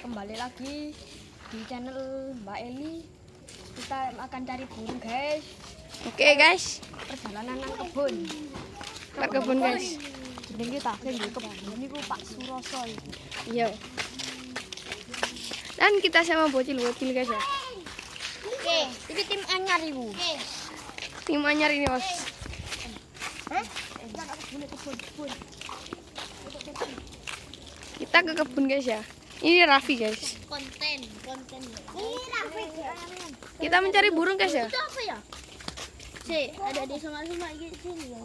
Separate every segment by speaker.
Speaker 1: kembali lagi di channel Mbak Eli. Kita akan cari burung, guys.
Speaker 2: Oke, guys.
Speaker 1: Perjalanan nang kebun.
Speaker 2: Ke kebun, guys.
Speaker 1: Jeneng kita sing di kebun niku Pak Suroso.
Speaker 2: Yo. Dan kita sama bocil-bocil, guys ya.
Speaker 1: Oke, iki tim anyar iku.
Speaker 2: Tim anyar ini, Bos.
Speaker 1: Kebun.
Speaker 2: Kita ke kebun, guys ya. Ini Raffi, guys.
Speaker 1: Konten. Ini Raffi.
Speaker 2: Kita mencari burung, guys ya.
Speaker 1: Itu apa ya? Ada di semak-semak iki sini ya.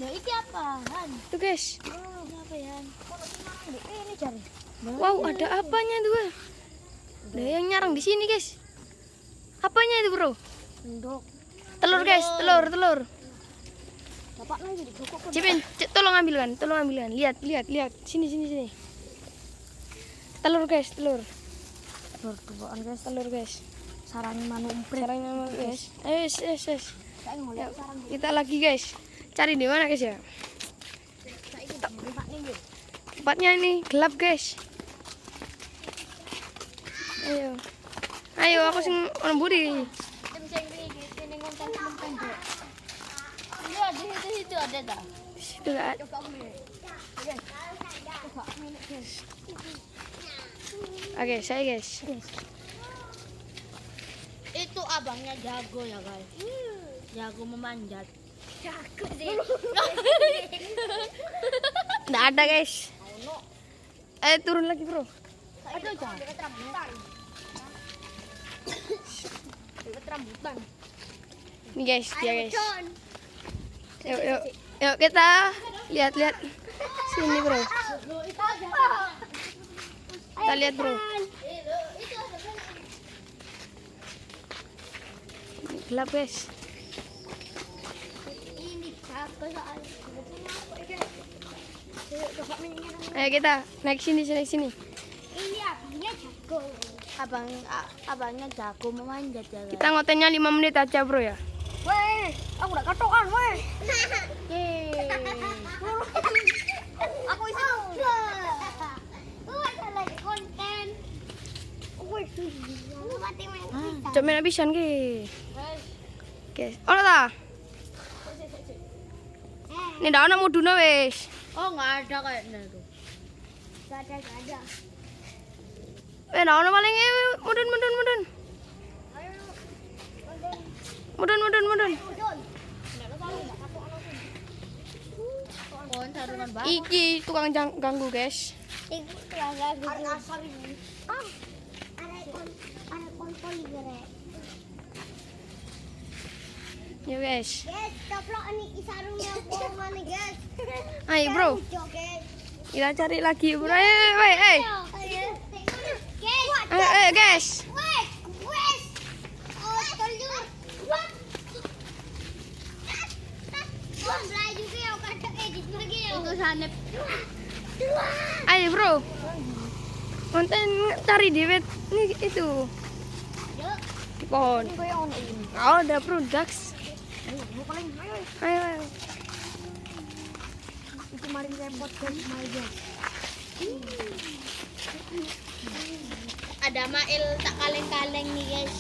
Speaker 1: Nah, iki apaan?
Speaker 2: Tuh, guys.
Speaker 1: Oh, apa ya? Ini cari.
Speaker 2: Wow, ada apanya tuh? Ada yang nyarang di sini, guys. Apanya itu, bro?
Speaker 1: Endok.
Speaker 2: Telur, guys. Telur.
Speaker 1: Bapak lagi di pokok.
Speaker 2: Cipin, tolong ambilkan. Lihat. Sini. Telur, guys.
Speaker 1: Telur duaan, guys.
Speaker 2: Telur, guys.
Speaker 1: Sarang manuk umprit.
Speaker 2: Caranya mau, guys. Ayo, yes.
Speaker 1: Saya ngeliat sarang
Speaker 2: Kita lagi, guys. Cari di mana, guys ya? Tempatnya ini gelap, guys. Ayo, aku sing orang budi.
Speaker 1: Itu ada dah.
Speaker 2: Situ ada. Oke, saya, guys.
Speaker 1: Itu abangnya jago ya, guys. Jago memanjat. Jago sih.
Speaker 2: Nggak ada, guys. Turun lagi, bro.
Speaker 1: Ada aja. Dekat rambutan.
Speaker 2: Ini, guys, dia, guys. Yuk kita lihat sini, bro. Kita lihat, bro. Gelap, guys.
Speaker 1: Ini jago soalnya.
Speaker 2: Ayo kita naik sini.
Speaker 1: Ini abangnya jago. Abangnya jago memanjat ya, guys.
Speaker 2: Kita ngotennya 5 menit aja, bro ya.
Speaker 1: Weh, aku udah katokan, weh. Aku itu. Ada lagi konten.
Speaker 2: Coba main abisan, guys. Guys, ora ta? Ini dah ana mudune wis.
Speaker 1: Oh, nggak ada kayaknya tuh. Nggak ada.
Speaker 2: Dah ana paling mudun. Mudun.
Speaker 1: Sarungan banget.
Speaker 2: Iki tukang ganggu, guys.
Speaker 1: Itu keluarga gitu. Asal ini. Ada kontol gere.
Speaker 2: Ya, guys.
Speaker 1: Guys, coplok ini sarungnya bohongan nih, guys.
Speaker 2: Ayo, bro. Kita cari lagi, bro. Ayo. Ayo, guys. Ayo, bro. Konten cari dewet nih itu di pohon. Oh, ada produks. Ayo.
Speaker 1: Itu maling repot, guys. Ada Mail tak kaleng-kaleng nih, guys.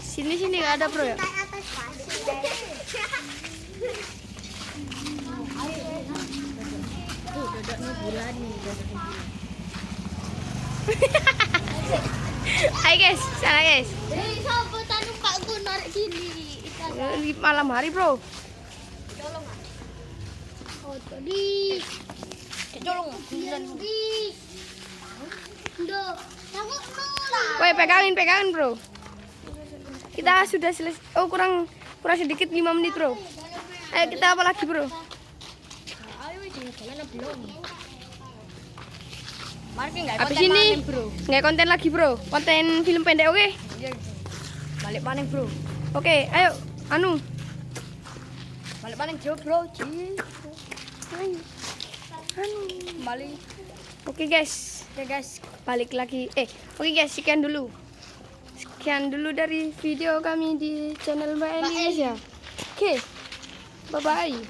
Speaker 2: Sini nggak ada, bro ya.
Speaker 1: Atas pasir, guys. Dodoknya bulan nih,
Speaker 2: Ayo, guys, sana, guys.
Speaker 1: Siapa tanu Pak Gun narik sini?
Speaker 2: Di malam hari, bro.
Speaker 1: Tolong ah. Oh, tadi. Tolong bulan. Ndok, tangkap nula.
Speaker 2: Woi, pegangin, bro. Kita sudah selesai. Oh, kurang sedikit 5 menit, bro. Ayo kita apa lagi, bro? Habis ini nggak konten lagi, bro. Konten film pendek, oke?
Speaker 1: Balik paning, bro.
Speaker 2: Oke, ayo.
Speaker 1: Balik paning jauh, bro.
Speaker 2: Ayo.
Speaker 1: Balik.
Speaker 2: Oke, guys. Balik lagi. Oke, guys, sekian dulu dari video kami di channel Mbak Eli, guys ya. Oke. Bye-bye.